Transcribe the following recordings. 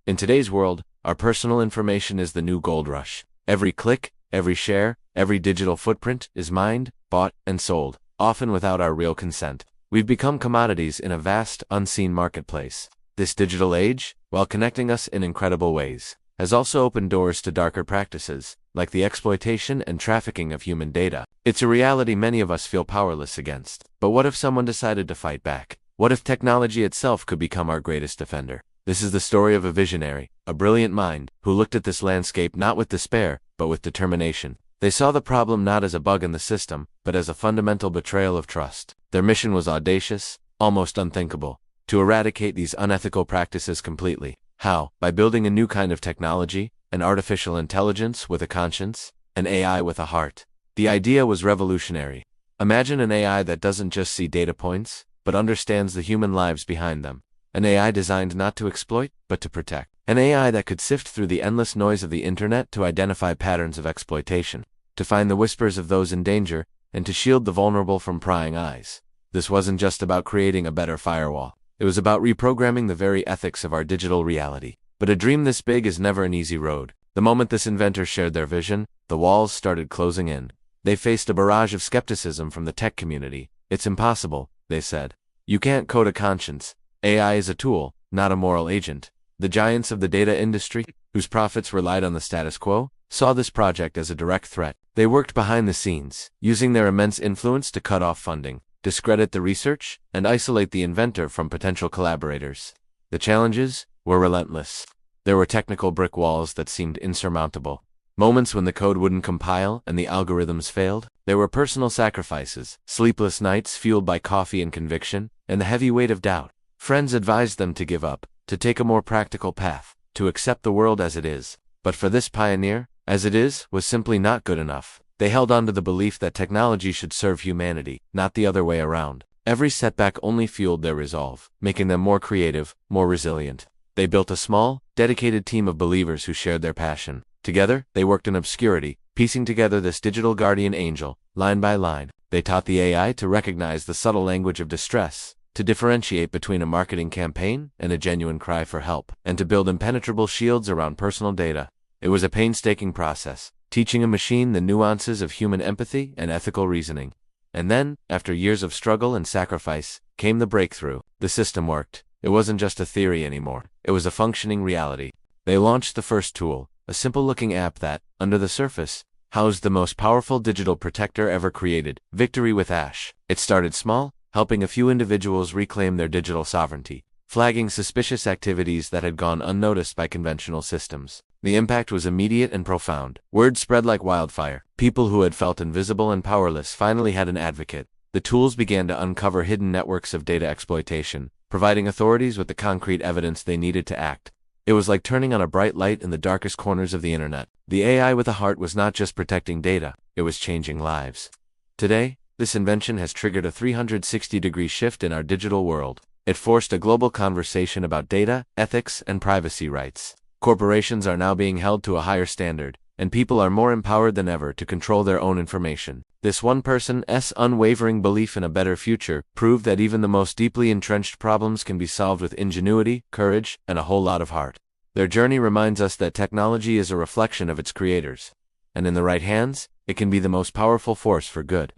In today's world, our personal information is the new gold rush. Every click, every share, every digital footprint is mined, bought, and sold, often without our real consent. We've become commodities in a vast, unseen marketplace. This digital age, while connecting us in incredible ways, has also opened doors to darker practices, like the exploitation and trafficking of human data. It's a reality many of us feel powerless against. But what if someone decided to fight back? What if technology itself could become our greatest defender? This is the story of a visionary, a brilliant mind, who looked at this landscape not with despair, but with determination. They saw the problem not as a bug in the system, but as a fundamental betrayal of trust. Their mission was audacious, almost unthinkable: to eradicate these unethical practices completely. How? By building a new kind of technology, an artificial intelligence with a conscience, an AI with a heart. The idea was revolutionary. Imagine an AI that doesn't just see data points, but understands the human lives behind them. An AI designed not to exploit, but to protect. An AI that could sift through the endless noise of the internet to identify patterns of exploitation, to find the whispers of those in danger, and to shield the vulnerable from prying eyes. This wasn't just about creating a better firewall. It was about reprogramming the very ethics of our digital reality. But a dream this big is never an easy road. The moment this inventor shared their vision, the walls started closing in. They faced a barrage of skepticism from the tech community. It's impossible, they said. You can't code a conscience. AI is a tool, not a moral agent. The giants of the data industry, whose profits relied on the status quo, saw this project as a direct threat. They worked behind the scenes, using their immense influence to cut off funding, discredit the research, and isolate the inventor from potential collaborators. The challenges were relentless. There were technical brick walls that seemed insurmountable. Moments when the code wouldn't compile and the algorithms failed. There were personal sacrifices, sleepless nights fueled by coffee and conviction, and the heavy weight of doubt. Friends advised them to give up, to take a more practical path, to accept the world as it is. But for this pioneer, as it is was simply not good enough. They held on to the belief that technology should serve humanity, not the other way around. Every setback only fueled their resolve, making them more creative, more resilient. They built a small, dedicated team of believers who shared their passion. Together, they worked in obscurity, piecing together this digital guardian angel, line by line. They taught the AI to recognize the subtle language of distress, to differentiate between a marketing campaign and a genuine cry for help, and to build impenetrable shields around personal data. It was a painstaking process, teaching a machine the nuances of human empathy and ethical reasoning. And then, after years of struggle and sacrifice, came the breakthrough. The system worked. It wasn't just a theory anymore. It was a functioning reality. They launched the first tool, a simple-looking app that, under the surface, housed the most powerful digital protector ever created, VICTORYWHITASH. It started small, helping a few individuals reclaim their digital sovereignty, flagging suspicious activities that had gone unnoticed by conventional systems. The impact was immediate and profound. Word spread like wildfire. People who had felt invisible and powerless finally had an advocate. The tools began to uncover hidden networks of data exploitation, providing authorities with the concrete evidence they needed to act. It was like turning on a bright light in the darkest corners of the internet. The AI with a heart was not just protecting data, it was changing lives. Today, this invention has triggered a 360-degree shift in our digital world. It forced a global conversation about data, ethics, and privacy rights. Corporations are now being held to a higher standard, and people are more empowered than ever to control their own information. This one person's unwavering belief in a better future proved that even the most deeply entrenched problems can be solved with ingenuity, courage, and a whole lot of heart. Their journey reminds us that technology is a reflection of its creators, and in the right hands, it can be the most powerful force for good.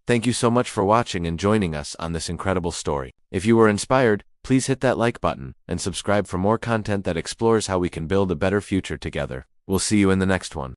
Thank you so much for watching and joining us on this incredible story. If you were inspired, please hit that like button and subscribe for more content that explores how we can build a better future together. We'll see you in the next one.